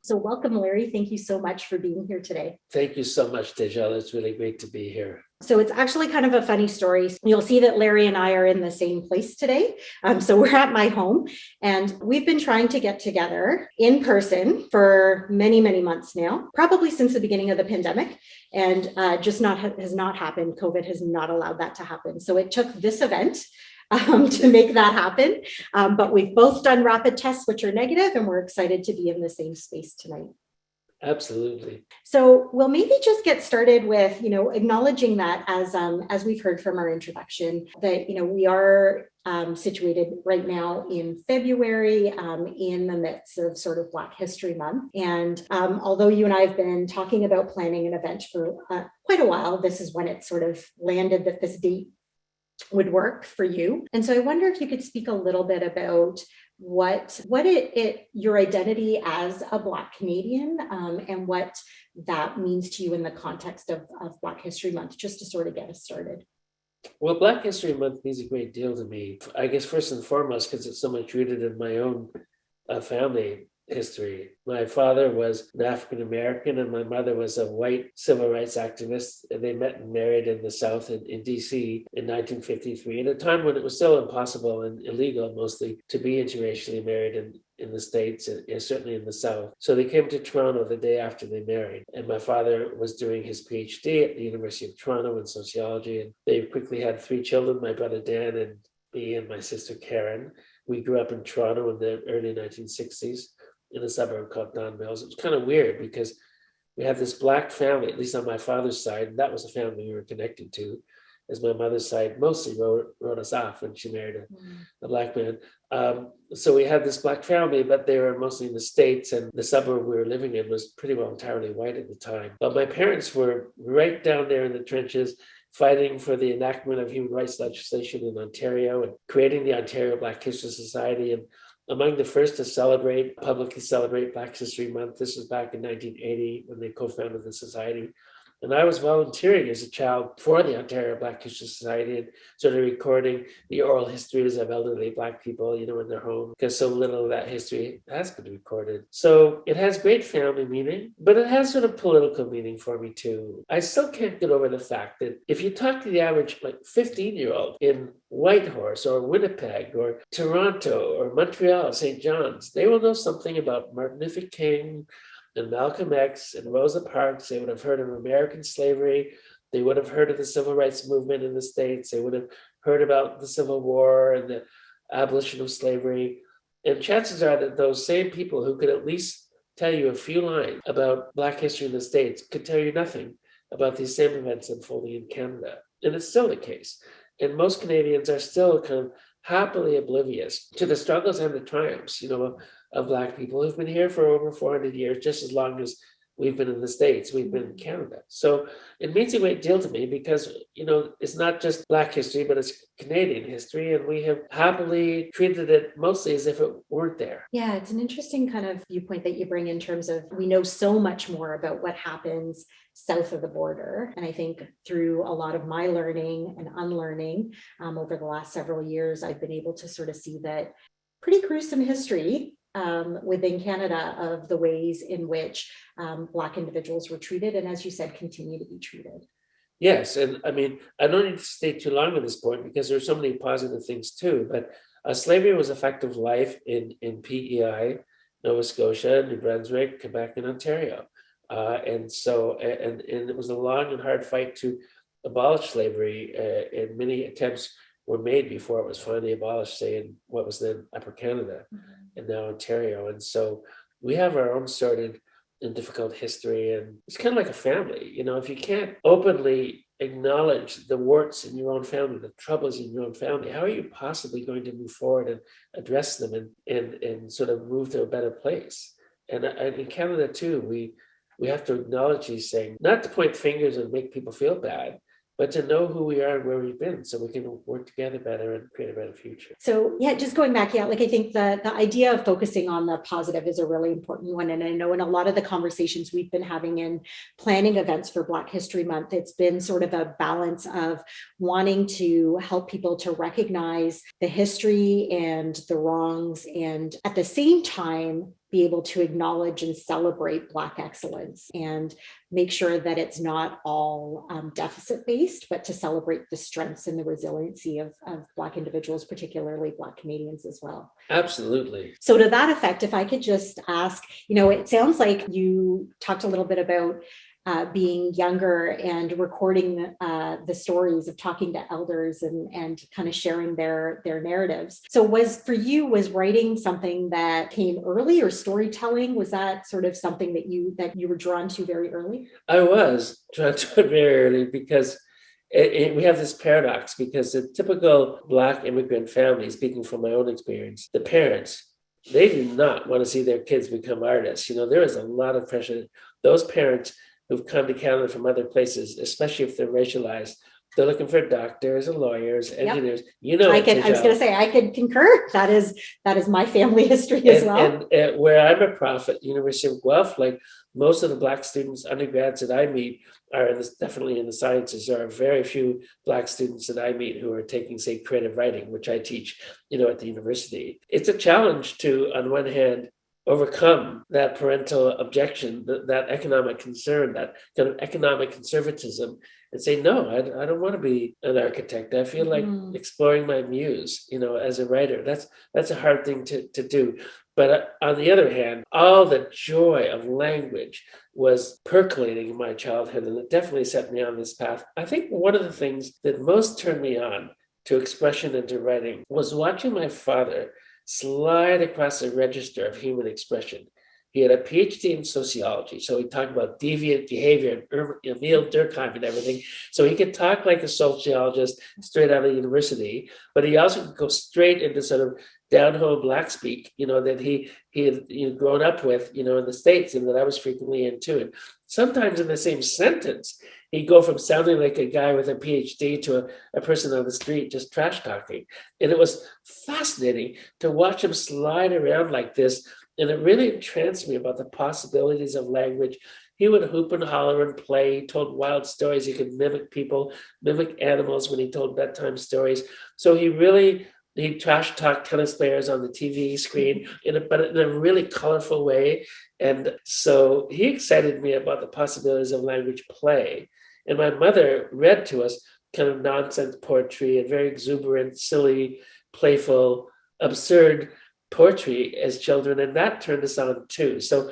So welcome, Larry. Thank you so much for being here today. Thank you so much, Tejal. It's really great to be here. So it's actually kind of a funny story. You'll see that Larry and I are in the same place today. So we're at my home, and we've been trying to get together in person for many, many months now, probably since the beginning of the pandemic, and has not happened. COVID has not allowed that to happen. So it took this event to make that happen. But we've both done rapid tests, which are negative, and we're excited to be in the same space tonight. Absolutely. So we'll maybe just get started with, acknowledging that as we've heard from our introduction, that, we are situated right now in February in the midst of sort of Black History Month. And although you and I have been talking about planning an event for quite a while, this is when it sort of landed that this date would work for you. And so I wonder if you could speak a little bit about what your identity as a Black Canadian and what that means to you in the context of Black History Month, just to sort of get us started. Well, Black History Month means a great deal to me. I guess first and foremost, because it's so much rooted in my own family history. My father was an African American and my mother was a white civil rights activist. They met and married in the South in DC in 1953, at a time when it was still impossible and illegal mostly to be interracially married in the States, and certainly in the South. So they came to Toronto the day after they married. And my father was doing his PhD at the University of Toronto in sociology. And they quickly had 3 children, my brother Dan and me and my sister Karen. We grew up in Toronto in the early 1960s. In a suburb called Don Mills. It was kind of weird because we had this Black family, at least on my father's side, and that was the family we were connected to, as my mother's side mostly wrote us off when she married a Black man. So we had this Black family, but they were mostly in the States, and the suburb we were living in was pretty well entirely white at the time. But my parents were right down there in the trenches, fighting for the enactment of human rights legislation in Ontario and creating the Ontario Black History Society, and among the first to publicly celebrate Black History Month. This was back in 1980 when they co-founded the society. And I was volunteering as a child for the Ontario Black History Society and sort of recording the oral histories of elderly Black people, in their home, because so little of that history has been recorded. So it has great family meaning, but it has sort of political meaning for me too. I still can't get over the fact that if you talk to the average 15-year-old in Whitehorse or Winnipeg or Toronto or Montreal, St. John's, they will know something about Martin Luther King and Malcolm X and Rosa Parks. They would have heard of American slavery. They would have heard of the civil rights movement in the States. They would have heard about the Civil War and the abolition of slavery. And chances are that those same people who could at least tell you a few lines about Black history in the States could tell you nothing about these same events unfolding in Canada. And it's still the case. And most Canadians are still kind of happily oblivious to the struggles and the triumphs, of Black people who've been here for over 400 years, just as long as we've been in the States, we've been in Canada. So it means a great deal to me because, it's not just Black history, but it's Canadian history. And we have happily treated it mostly as if it weren't there. Yeah, it's an interesting kind of viewpoint that you bring in terms of we know so much more about what happens south of the border. And I think through a lot of my learning and unlearning over the last several years, I've been able to sort of see that pretty gruesome history within Canada of the ways in which Black individuals were treated, and as you said, continue to be treated. Yes, and I mean, I don't need to stay too long on this point because there's so many positive things too, but slavery was a fact of life in PEI, Nova Scotia, New Brunswick, Quebec, and Ontario. And it was a long and hard fight to abolish slavery, and many attempts were made before it was finally abolished, say in what was then Upper Canada and now Ontario. And so we have our own sordid and difficult history, and it's kind of like a family. If you can't openly acknowledge the warts in your own family, the troubles in your own family, how are you possibly going to move forward and address them and sort of move to a better place? And in Canada too, we have to acknowledge these things, not to point fingers and make people feel bad, but to know who we are and where we've been so we can work together better and create a better future. So yeah, just going back, I think the idea of focusing on the positive is a really important one. And I know in a lot of the conversations we've been having in planning events for Black History Month, it's been sort of a balance of wanting to help people to recognize the history and the wrongs, and at the same time, be able to acknowledge and celebrate Black excellence and make sure that it's not all deficit-based, but to celebrate the strengths and the resiliency of Black individuals, particularly Black Canadians as well. Absolutely. So to that effect, if I could just ask, it sounds like you talked a little bit about being younger and recording the stories of talking to elders and kind of sharing their narratives. So was writing something that came early, or storytelling? Was that sort of something that you were drawn to very early? I was drawn to it very early because we have this paradox, because the typical Black immigrant family, speaking from my own experience, the parents, they do not want to see their kids become artists. There is a lot of pressure. Those parents who've come to Canada from other places, especially if they're racialized, they're looking for doctors and lawyers, engineers. Yep. I was going to say, I could concur. That is my family history as well. And where I'm a prof at University of Guelph, like most of the Black students, undergrads that I meet are definitely in the sciences. There are very few Black students that I meet who are taking, say, creative writing, which I teach, at the university. It's a challenge to, on one hand, overcome that parental objection, that economic concern, that kind of economic conservatism, and say, no, I don't want to be an architect. I feel like exploring my muse, as a writer. That's a hard thing to do. But on the other hand, all the joy of language was percolating in my childhood, and it definitely set me on this path. I think one of the things that most turned me on to expression and to writing was watching my father slide across the register of human expression. He had a PhD in sociology, so he talked about deviant behavior and Emile Durkheim and everything. So he could talk like a sociologist straight out of university, but he also could go straight into sort of down-home Black speak, that he had grown up with, in the States, and that I was frequently into. And sometimes in the same sentence, he'd go from sounding like a guy with a PhD to a person on the street just trash talking. And it was fascinating to watch him slide around like this. And it really entranced me about the possibilities of language. He would hoop and holler and play. He told wild stories. He could mimic people, mimic animals when he told bedtime stories. So he trash talked tennis players on the TV screen, but in a really colorful way. And so he excited me about the possibilities of language play. And my mother read to us kind of nonsense poetry and very exuberant, silly, playful, absurd poetry as children. And that turned us on too. So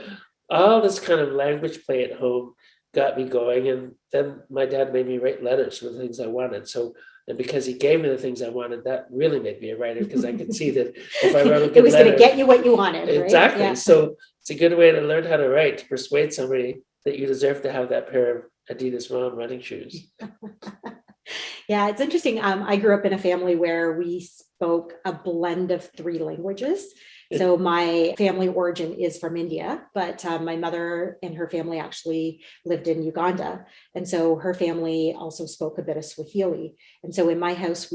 all this kind of language play at home got me going. And then my dad made me write letters for the things I wanted. And because he gave me the things I wanted, that really made me a writer, because I could see that if I wrote a good it was going to letter, get you what you wanted. Right? Exactly. Yeah. So it's a good way to learn how to write, to persuade somebody that you deserve to have that pair of Adidas Ron running shoes. Yeah, it's interesting. I grew up in a family where we spoke a blend of 3 languages. So my family origin is from India, but my mother and her family actually lived in Uganda. And so her family also spoke a bit of Swahili. And so in my house,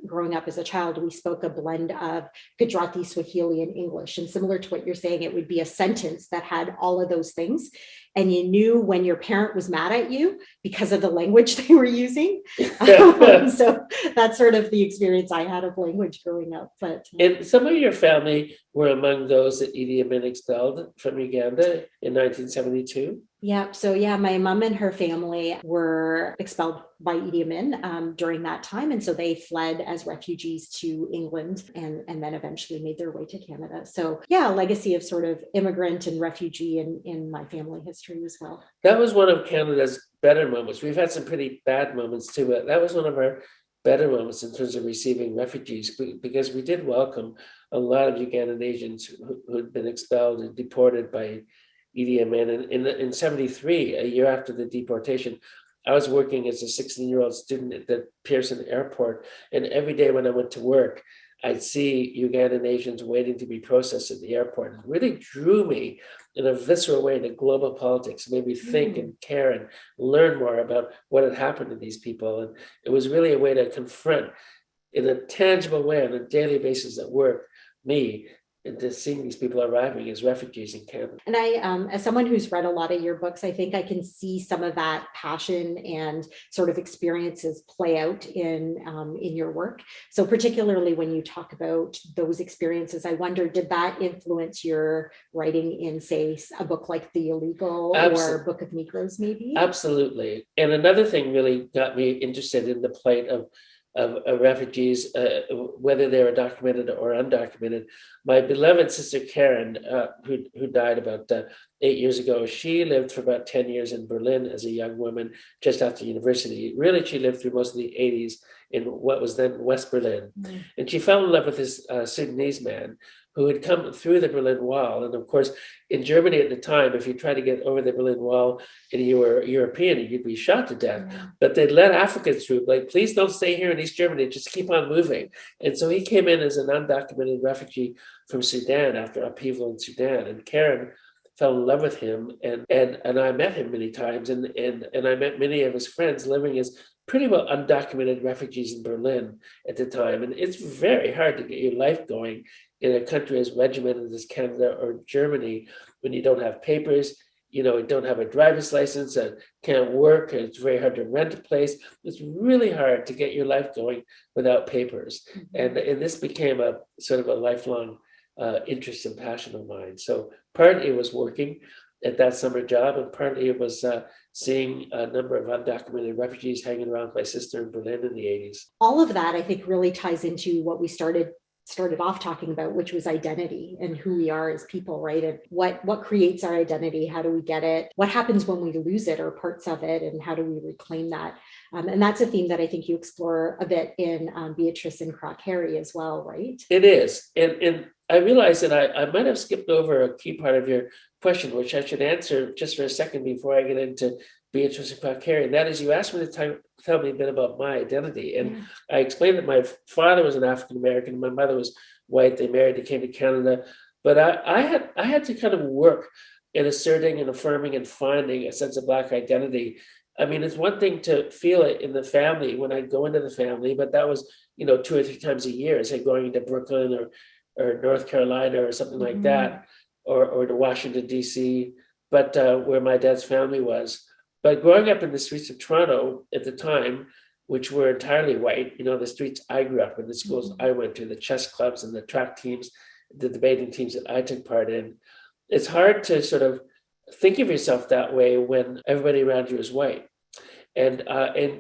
growing up as a child, we spoke a blend of Gujarati, Swahili, and English. And similar to what you're saying, it would be a sentence that had all of those things. And you knew when your parent was mad at you because of the language they were using. So that's sort of the experience I had of language growing up. But and some of your family were among those that Idi Amin expelled from Uganda in 1972. Yeah. So my mom and her family were expelled by Idi Amin during that time. And so they fled as refugees to England and then eventually made their way to Canada. So a legacy of sort of immigrant and refugee in my family history as well. That was one of Canada's better moments. We've had some pretty bad moments too, but that was one of our better moments in terms of receiving refugees, because we did welcome a lot of Ugandan Asians who had been expelled and deported by Idi Amin. And in 73, a year after the deportation, I was working as a 16-year-old student at the Pearson Airport. And every day when I went to work, I'd see Ugandan Asians waiting to be processed at the airport. It really drew me in a visceral way to global politics, made me think and care and learn more about what had happened to these people. And it was really a way to confront in a tangible way on a daily basis at work, me and to seeing these people arriving as refugees in Canada. And I, as someone who's read a lot of your books, I think I can see some of that passion and sort of experiences play out in your work. So particularly when you talk about those experiences, I wonder, did that influence your writing in, say, a book like The Illegal or Book of Negros, maybe? Absolutely. And another thing really got me interested in the plight of refugees, whether they were documented or undocumented. My beloved sister Karen, who died about 8 years ago, she lived for about 10 years in Berlin as a young woman just after university. Really, she lived through most of the 80s in what was then West Berlin. Mm-hmm. And she fell in love with this Sudanese man who had come through the Berlin Wall. And of course, in Germany at the time, if you tried to get over the Berlin Wall and you were European, you'd be shot to death. Yeah. But they'd let Africans through, like, please don't stay here in East Germany, just keep on moving. And so he came in as an undocumented refugee from Sudan after upheaval in Sudan. And Karen fell in love with him. And I met him many times. And I met many of his friends living as pretty well undocumented refugees in Berlin at the time. And it's very hard to get your life going in a country as regimented as Canada or Germany when you don't have papers, you don't have a driver's license, and can't work, and it's very hard to rent a place. It's really hard to get your life going without papers. Mm-hmm. And this became a sort of a lifelong interest and passion of mine. So partly it was working at that summer job, and partly it was seeing a number of undocumented refugees hanging around with my sister in Berlin in the 80s. All of that, I think, really ties into what we started off talking about, which was identity and who we are as people, right? And what creates our identity? How do we get it? What happens when we lose it or parts of it? And how do we reclaim that? And that's a theme that I think you explore a bit in Beatrice and Croc Harry as well, right? It is. And I realized that I might have skipped over a key part of your question, which I should answer just for a second before I get into Beatrice and Croc Harry. And that is, you asked me to tell me a bit about my identity. And I explained that my father was an African-American, my mother was white. They married, they came to Canada. But I had to kind of work in asserting and affirming and finding a sense of Black identity. I mean, it's one thing to feel it in the family when I'd go into the family, but that was, 2 or 3 times a year, say going into Brooklyn or North Carolina or something like that, or to Washington, D.C., but where my dad's family was. But growing up in the streets of Toronto at the time, which were entirely white, the streets I grew up in, the schools I went to, the chess clubs and the track teams, the debating teams that I took part in, it's hard to sort of think of yourself that way when everybody around you is white. And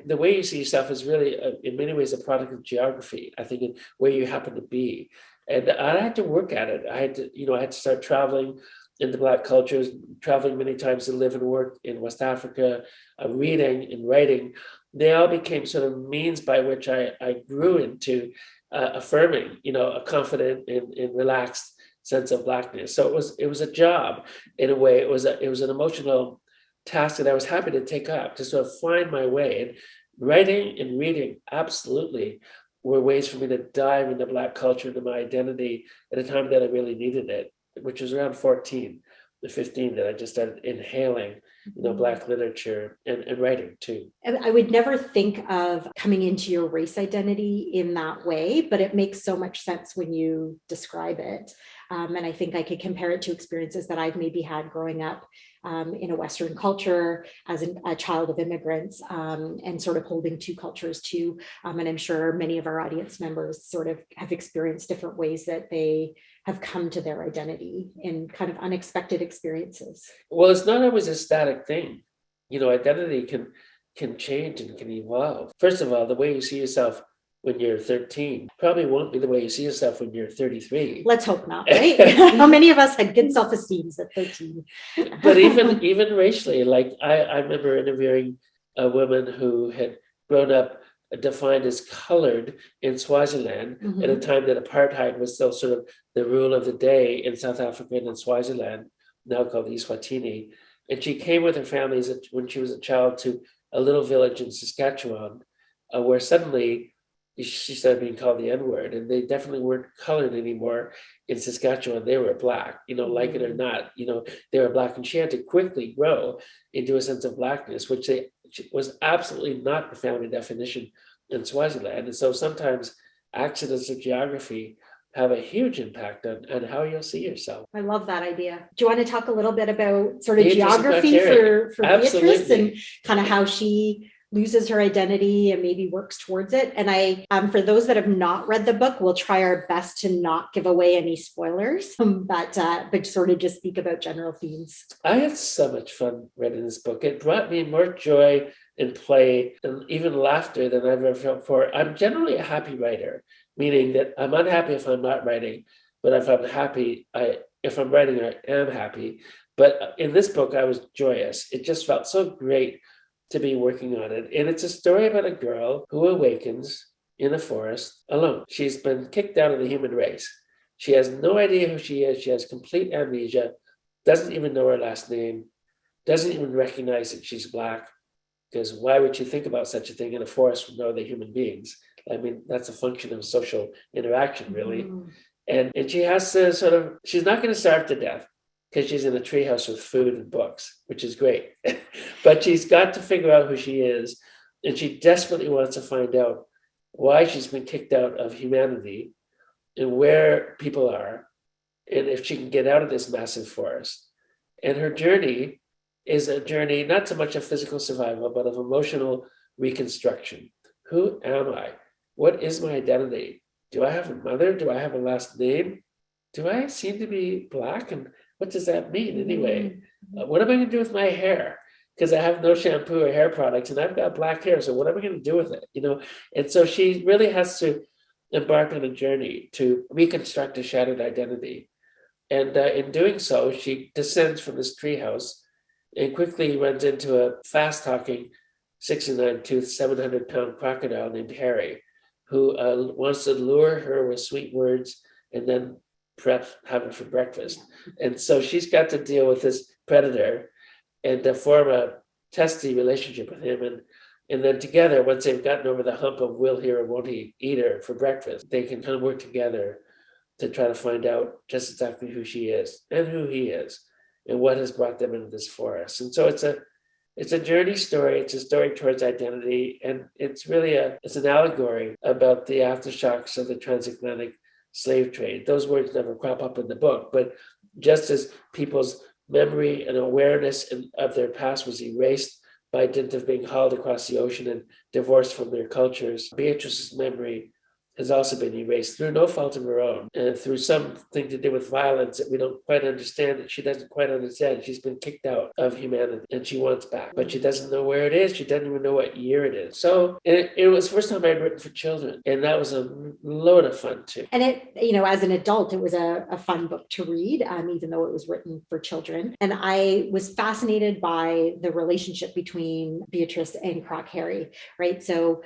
the way you see yourself is really, in many ways, a product of geography, I think, in where you happen to be. And I had to work at it. I had to start traveling into Black cultures, traveling many times to live and work in West Africa, reading and writing. They all became sort of means by which I grew into affirming, a confident and relaxed sense of Blackness. So it was a job in a way. It was an emotional task that I was happy to take up, to sort of find my way. And writing and reading absolutely were ways for me to dive into Black culture, into my identity at a time that I really needed it, which was around 14 to 15 that I just started inhaling, Black literature and writing too. I would never think of coming into your race identity in that way, but it makes so much sense when you describe it. And I think I could compare it to experiences that I've maybe had growing up in a Western culture as a child of immigrants, and sort of holding two cultures too. And I'm sure many of our audience members sort of have experienced different ways that they have come to their identity in kind of unexpected experiences. Well, it's not always a static thing. Identity can change and can evolve. First of all, the way you see yourself when you're 13 probably won't be the way you see yourself when you're 33. Let's hope not, right? How many of us had good self-esteem at 13? But even racially, like I remember interviewing a woman who had grown up defined as colored in Swaziland at a time that apartheid was still sort of the rule of the day in South Africa and in Swaziland, now called Eswatini. And she came with her family when she was a child to a little village in Saskatchewan, where suddenly she started being called the N-word, and they definitely weren't colored anymore in Saskatchewan. They were Black, like it or not, they were Black. And she had to quickly grow into a sense of Blackness, which was absolutely not the family definition in Swaziland. And so sometimes accidents of geography have a huge impact on how you'll see yourself. I love that idea. Do you want to talk a little bit about sort of Beatrice geography for Beatrice Absolutely. and kind of how she loses her identity and maybe works towards it? And I, for those that have not read the book, we'll try our best to not give away any spoilers, but sort of just speak about general themes. I had so much fun reading this book. It brought me more joy and play and even laughter than I've ever felt before. I'm generally a happy writer, meaning that I'm unhappy if I'm not writing, but if I'm happy, if I'm writing, I am happy. But in this book, I was joyous. It just felt so great to be working on it. And it's a story about a girl who awakens in a forest alone. She's been kicked out of the human race. She has no idea who she is. She has complete amnesia, doesn't even know her last name, doesn't even recognize that she's Black, because why would you think about such a thing in a forest with no other human beings? I mean, that's a function of social interaction, really. And she has to she's not going to starve to death because she's in a treehouse with food and books, which is great. But she's got to figure out who she is. And she desperately wants to find out why she's been kicked out of humanity and where people are, and if she can get out of this massive forest. And her journey is a journey not so much of physical survival, but of emotional reconstruction. Who am I? What is my identity? Do I have a mother? Do I have a last name? Do I seem to be Black? And what does that mean anyway? What am I going to do with my hair? Because I have no shampoo or hair products and I've got black hair. So what am I going to do with it? And so she really has to embark on a journey to reconstruct a shattered identity. And in doing so, she descends from this treehouse and quickly runs into a fast-talking 69-toothed, 700-pound crocodile named Harry, who wants to lure her with sweet words and then perhaps have her for breakfast. And so she's got to deal with this predator and form a testy relationship with him. And then together, once they've gotten over the hump of will he or won't he eat her for breakfast, they can kind of work together to try to find out just exactly who she is and who he is and what has brought them into this forest. And so it's a journey story. It's a story towards identity. And it's really it's an allegory about the aftershocks of the transatlantic slave trade. Those words never crop up in the book, but just as people's memory and awareness of their past was erased by dint of being hauled across the ocean and divorced from their cultures, Beatrice's memory has also been erased through no fault of her own and through something to do with violence that we don't quite understand, that she doesn't quite understand. She's been kicked out of humanity and she wants back, but she doesn't know where it is. She doesn't even know what year it is. So it was the first time I'd written for children, and that was a load of fun too. And it, as an adult, it was a fun book to read, even though it was written for children. And I was fascinated by the relationship between Beatrice and Croc Harry, right? So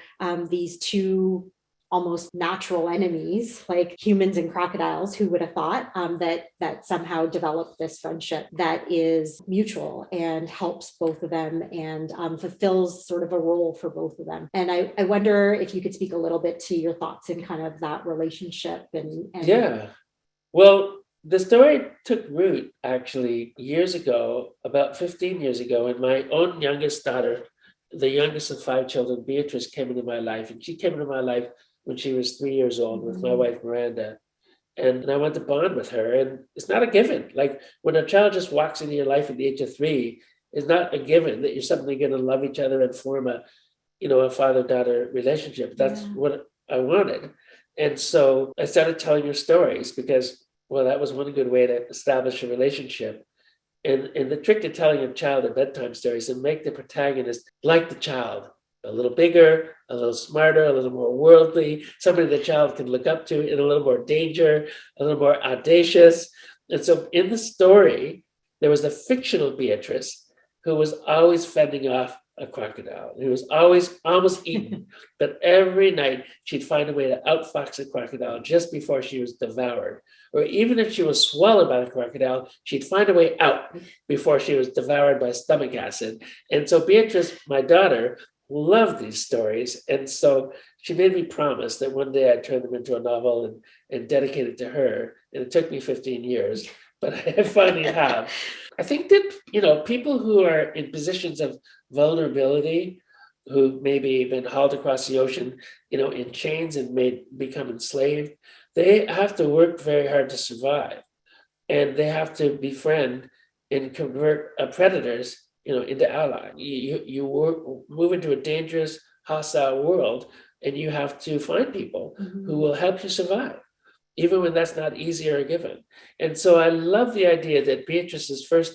these two almost natural enemies, like humans and crocodiles, who would have thought that somehow developed this friendship that is mutual and helps both of them and fulfills sort of a role for both of them. And I wonder if you could speak a little bit to your thoughts in kind of that relationship and Yeah. Well, the story took root actually years ago, about 15 years ago, and my own youngest daughter, the youngest of 5 children, Beatrice, came into my life, and she came into my life when she was 3 years old with my wife, Miranda. And I went to bond with her. And it's not a given. Like when a child just walks into your life at the age of 3, it's not a given that you're suddenly going to love each other and form a father-daughter relationship. That's what I wanted. And so I started telling her stories because, well, that was one good way to establish a relationship. And the trick to telling a child a bedtime story is to make the protagonist like the child. A little bigger, a little smarter, a little more worldly, somebody the child can look up to in a little more danger, a little more audacious. And so in the story, there was a fictional Beatrice who was always fending off a crocodile, who was always almost eaten. But every night she'd find a way to outfox a crocodile just before she was devoured. Or even if she was swallowed by the crocodile, she'd find a way out before she was devoured by stomach acid. And so Beatrice, my daughter, loved these stories. And so she made me promise that one day I'd turn them into a novel and dedicate it to her. And it took me 15 years, but I finally have. I think that, people who are in positions of vulnerability, who maybe been hauled across the ocean, in chains and become enslaved, they have to work very hard to survive, and they have to befriend and convert predators, into ally. You move into a dangerous, hostile world, and you have to find people who will help you survive, even when that's not easy or a given. And so I love the idea that Beatrice's first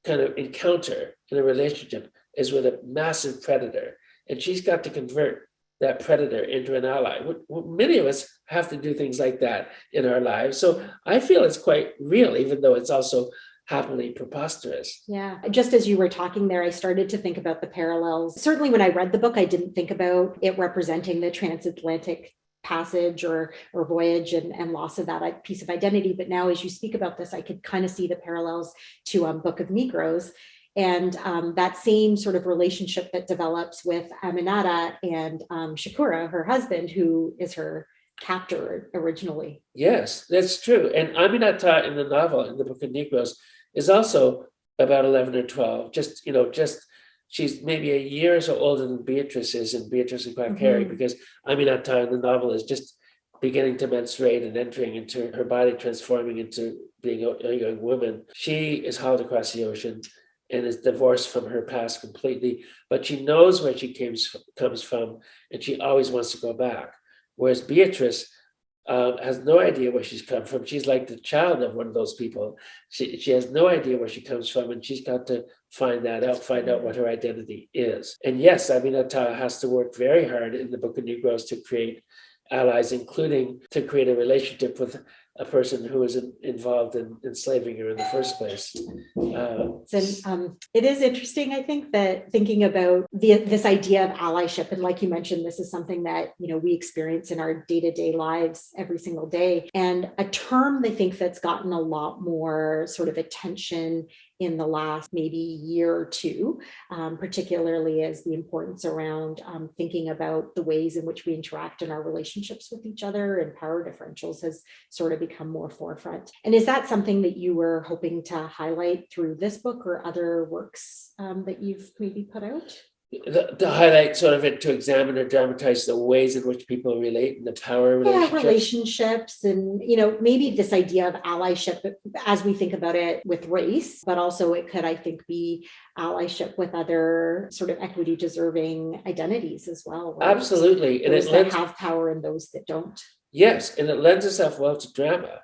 kind of encounter in a relationship is with a massive predator, and she's got to convert that predator into an ally. Many of us have to do things like that in our lives. So I feel it's quite real, even though it's also happily preposterous. Yeah. Just as you were talking there, I started to think about the parallels. Certainly when I read the book, I didn't think about it representing the transatlantic passage or voyage and loss of that piece of identity. But now as you speak about this, I could kind of see the parallels to Book of Negros. And that same sort of relationship that develops with Aminata and Shakura, her husband, who is her captor originally. Yes, that's true. And Aminata in the novel, in the Book of Negros, is also about 11 or 12. Just she's maybe a year or so older than Beatrice is in Beatrice and Quackery, because Aminata in the novel is just beginning to menstruate and entering into her body, transforming into being a young woman. She is hauled across the ocean and is divorced from her past completely, but she knows where she comes from, and she always wants to go back. Whereas Beatrice has no idea where she's come from. She's like the child of one of those people. She has no idea where she comes from, and she's got to find out what her identity is. And yes, Aminata has to work very hard in the Book of Negros to create allies, including to create a relationship with a person who was involved in enslaving her in the first place. It is interesting, I think, that thinking about this idea of allyship, and like you mentioned, this is something that we experience in our day-to-day lives every single day, and a term I think that's gotten a lot more sort of attention in the last maybe year or two, particularly as the importance around thinking about the ways in which we interact in our relationships with each other and power differentials has sort of become more forefront. And is that something that you were hoping to highlight through this book or other works that you've maybe put out? To highlight sort of it, to examine or dramatize the ways in which people relate and the power relationships and maybe this idea of allyship as we think about it with race, but also it could, I think, be allyship with other sort of equity deserving identities as well, right? Absolutely. And those that have power and those that don't. Yes, and it lends itself well to drama,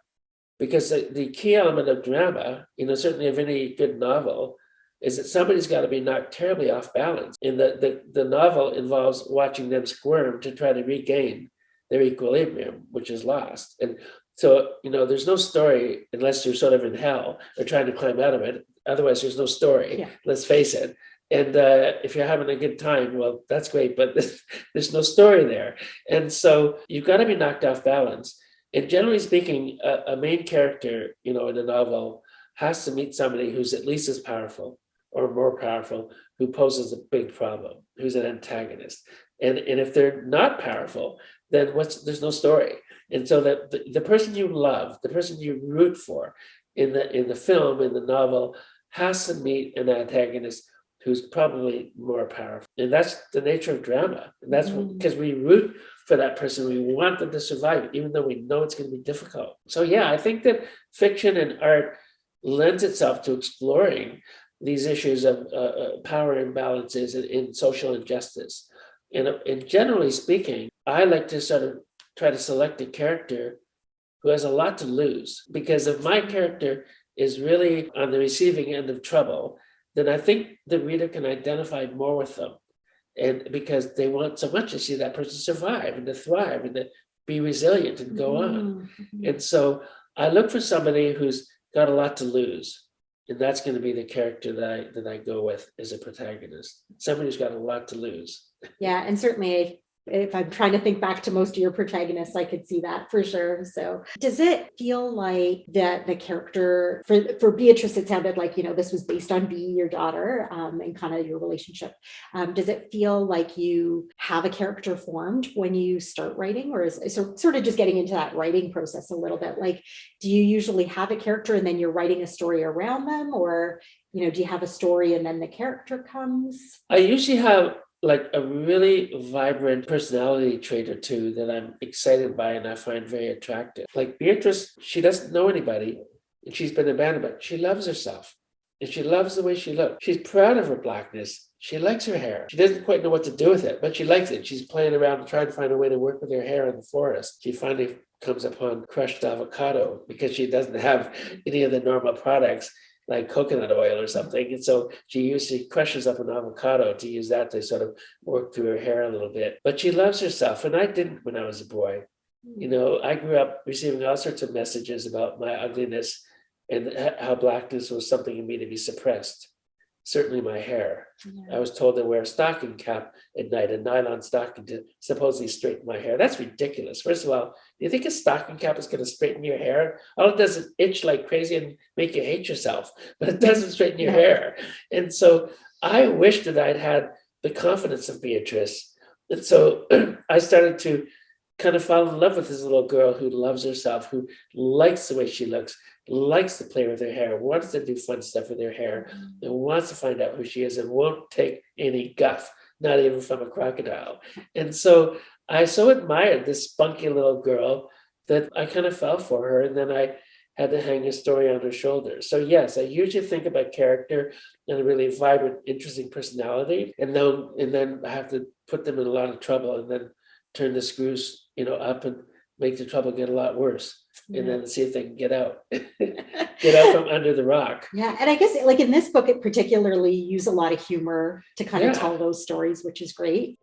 because the key element of drama, certainly of any good novel, is that somebody's got to be knocked terribly off balance. And the novel involves watching them squirm to try to regain their equilibrium, which is lost. And so, there's no story unless you're sort of in hell or trying to climb out of it. Otherwise, there's no story, let's face it. And if you're having a good time, well, that's great, but there's no story there. And so you've got to be knocked off balance. And generally speaking, a main character, in a novel has to meet somebody who's at least as powerful or more powerful, who poses a big problem, who's an antagonist. And if they're not powerful, then there's no story. And so that the person you love, the person you root for in the film, in the novel, has to meet an antagonist who's probably more powerful. And that's the nature of drama. And that's because we root for that person. We want them to survive, even though we know it's going to be difficult. So yeah, I think that fiction and art lends itself to exploring these issues of power imbalances in social injustice. And generally speaking, I like to sort of try to select a character who has a lot to lose, because if my character is really on the receiving end of trouble, then I think the reader can identify more with them. And because they want so much to see that person survive and to thrive and to be resilient and go on. And so I look for somebody who's got a lot to lose. And that's going to be the character that I go with as a protagonist. Somebody who's got a lot to lose. Yeah, and certainly if I'm trying to think back to most of your protagonists, I could see that for sure. So does it feel like that the character for Beatrice, it sounded like, this was based on Bea, your daughter, and kind of your relationship. Does it feel like you have a character formed when you start writing, or is sort of just getting into that writing process a little bit? Like, do you usually have a character and then you're writing a story around them, or, do you have a story and then the character comes? I usually have like a really vibrant personality trait or two that I'm excited by and I find very attractive. Like Beatrice, she doesn't know anybody and she's been abandoned, but she loves herself and she loves the way she looks. She's proud of her blackness. She likes her hair. She doesn't quite know what to do with it, but she likes it. She's playing around and trying to find a way to work with her hair in the forest. She finally comes upon crushed avocado because she doesn't have any of the normal products like coconut oil or something. And so she crushes up an avocado to use that to sort of work through her hair a little bit. But she loves herself. And I didn't when I was a boy. You know, I grew up receiving all sorts of messages about my ugliness and how blackness was something in me to be suppressed. Certainly my hair. Yeah. I was told to wear a stocking cap at night, a nylon stocking to supposedly straighten my hair. That's ridiculous. First of all, do you think a stocking cap is going to straighten your hair? All it does is itch like crazy and make you hate yourself, but it doesn't straighten your hair. And so I wish that I'd had the confidence of Beatrice. And so I started to kind of fall in love with this little girl who loves herself, who likes the way she looks, likes to play with her hair, wants to do fun stuff with her hair, and wants to find out who she is and won't take any guff, not even from a crocodile. And so I so admired this spunky little girl that I kind of fell for her. And then I had to hang a story on her shoulders. So yes, I usually think about character and a really vibrant, interesting personality. And then I have to put them in a lot of trouble and then turn the screws, up and make the trouble get a lot worse. And then see if they can get out from under the rock. Yeah. And I guess like in this book, it particularly use a lot of humor to kind of tell those stories, which is great.